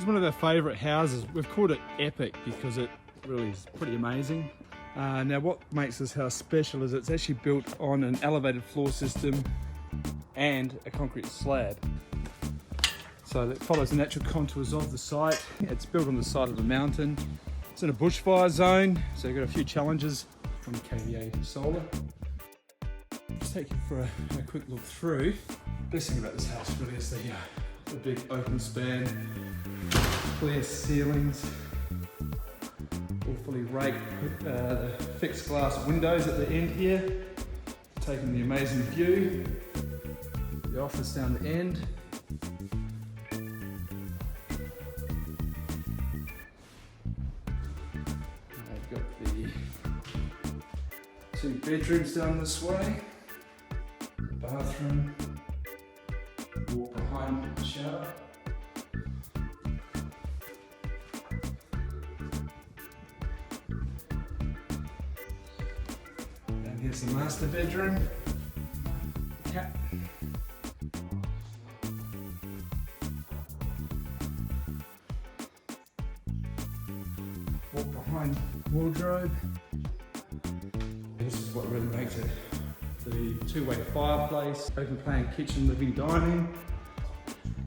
It's one of our favourite houses. We've called it Epic because it really is pretty amazing. Now what makes this house special is it's actually built on an elevated floor system and a concrete slab. So that follows the natural contours of the site. It's built on the side of a mountain. It's in a bushfire zone, so you've got a few challenges from KVA Solar. Just take you for a quick look through. Best thing about this house really is the big open span, clear ceilings, all fully raked, the fixed glass windows at the end here, taking the amazing view, the office down the end. I've got the 2 bedrooms down this way, the bathroom, walk behind the shower. And here's the master bedroom. Cat. Walk behind wardrobe. This is what really makes it. The 2-way fireplace, open plan kitchen, living, dining.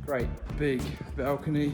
Great big balcony.